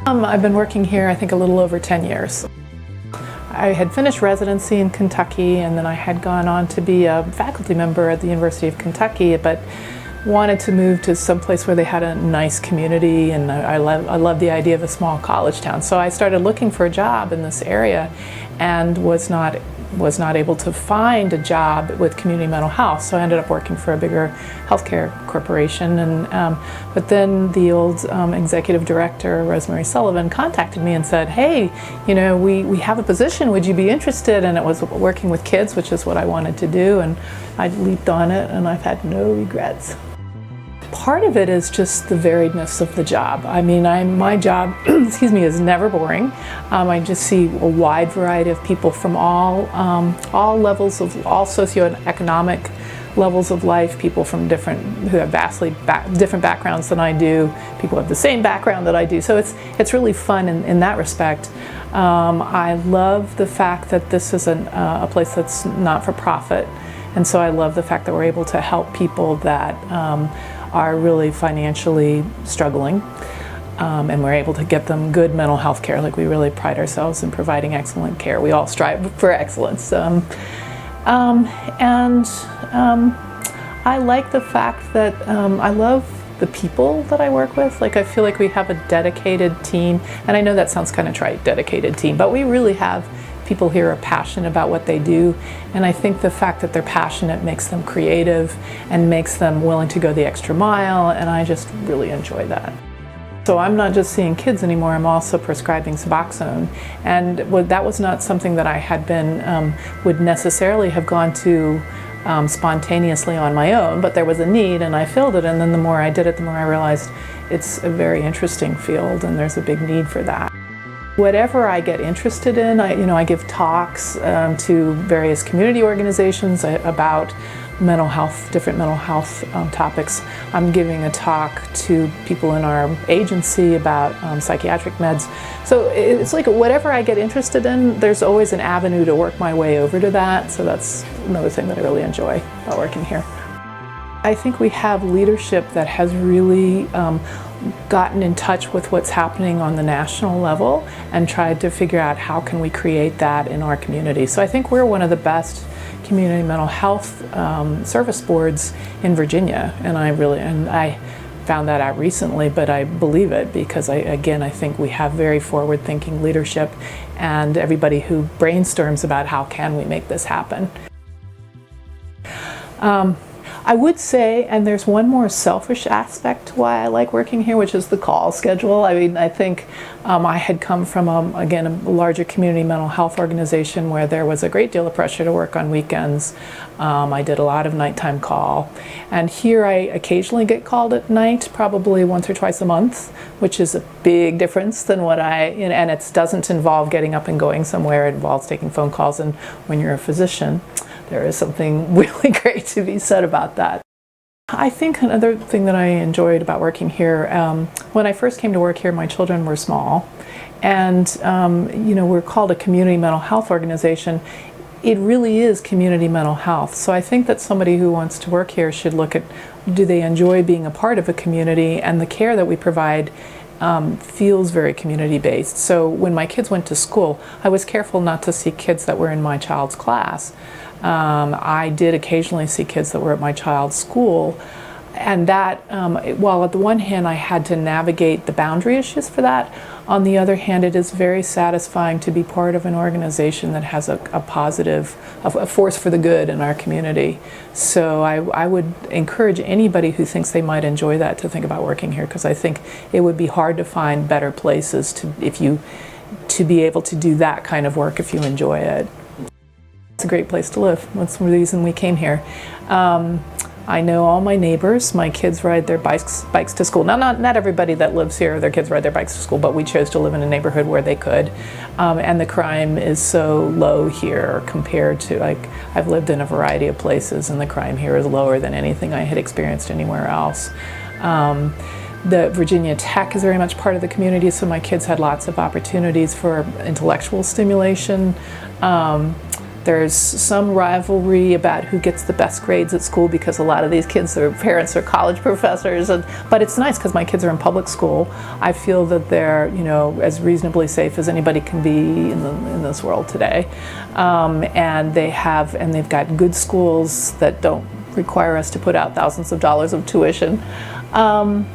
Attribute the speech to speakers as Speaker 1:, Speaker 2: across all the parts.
Speaker 1: I've been working here, I think, a little over 10 years. I had finished residency in Kentucky, and then I had gone on to be a faculty member at the University of Kentucky, but wanted to move to some place where they had a nice community, and I love the idea of a small college town. So I started looking for a job in this area and was not able to find a job with community mental health, so I ended up working for a bigger healthcare corporation. But then the old executive director, Rosemary Sullivan, contacted me and said, hey, you know, we have a position, would you be interested? And it was working with kids, which is what I wanted to do, and I leaped on it, and I've had no regrets. Part of it is just the variedness of the job. I mean, my job, excuse me, is never boring. I just see a wide variety of people from all levels of, all socioeconomic levels of life, people from who have vastly different backgrounds than I do, people who have the same background that I do. So it's really fun in that respect. I love the fact that this is a place that's not for profit, and so I love the fact that we're able to help people that are really financially struggling, and we're able to get them good mental health care. Like, we really pride ourselves in providing excellent care. We all strive for excellence. I like the fact that I love the people that I work with. Like, I feel like we have a dedicated team, and I know that sounds kind of trite, dedicated team, but we really have people here are passionate about what they do, and I think the fact that they're passionate makes them creative and makes them willing to go the extra mile, and I just really enjoy that. So I'm not just seeing kids anymore, I'm also prescribing Suboxone, and that was not something that I had been, would necessarily have gone to spontaneously on my own, but there was a need and I filled it, and then the more I did it, the more I realized it's a very interesting field and there's a big need for that. Whatever I get interested in, I give talks to various community organizations about mental health, different mental health topics. I'm giving a talk to people in our agency about psychiatric meds. So it's like whatever I get interested in, there's always an avenue to work my way over to that. So that's another thing that I really enjoy about working here. I think we have leadership that has really gotten in touch with what's happening on the national level and tried to figure out how can we create that in our community. So I think we're one of the best community mental health service boards in Virginia, and I found that out recently, but I believe it because I think we have very forward-thinking leadership and everybody who brainstorms about how can we make this happen. I would say, and there's one more selfish aspect to why I like working here, which is the call schedule. I mean, I think I had come from, again, a larger community mental health organization where there was a great deal of pressure to work on weekends. I did a lot of nighttime call. And here I occasionally get called at night, probably once or twice a month, which is a big difference than what and it doesn't involve getting up and going somewhere. It involves taking phone calls, and when you're a physician, there is something really great to be said about that. I think another thing that I enjoyed about working here, when I first came to work here, my children were small, and we're called a community mental health organization. It really is community mental health. So I think that somebody who wants to work here should look at, do they enjoy being a part of a community, and the care that we provide feels very community-based. So when my kids went to school, I was careful not to see kids that were in my child's class. I did occasionally see kids that were at my child's school, and that, while at the one hand I had to navigate the boundary issues for that, on the other hand it is very satisfying to be part of an organization that has a positive, a force for the good in our community. So I would encourage anybody who thinks they might enjoy that to think about working here, because I think it would be hard to find better places to be able to do that kind of work if you enjoy it. It's a great place to live. That's the reason we came here. I know all my neighbors. My kids ride their bikes to school. Now, not everybody that lives here, their kids ride their bikes to school, but we chose to live in a neighborhood where they could. And the crime is so low here compared to, like, I've lived in a variety of places, and the crime here is lower than anything I had experienced anywhere else. The Virginia Tech is very much part of the community, so my kids had lots of opportunities for intellectual stimulation. there's some rivalry about who gets the best grades at school, because a lot of these kids, their parents are college professors, but it's nice because my kids are in public school. I feel that they're, you know, as reasonably safe as anybody can be in this world today. And they've got good schools that don't require us to put out thousands of dollars of tuition. And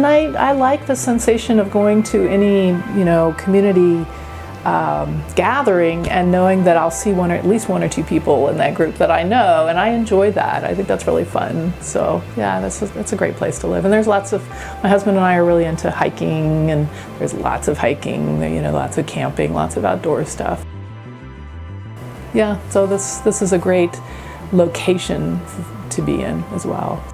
Speaker 1: I like the sensation of going to any, you know, community gathering and knowing that I'll see at least one or two people in that group that I know, and I enjoy that. I think that's really fun. So yeah, that's a great place to live. And there's my husband and I are really into hiking, and there's lots of hiking, you know, lots of camping, lots of outdoor stuff. Yeah, so this is a great location to be in as well.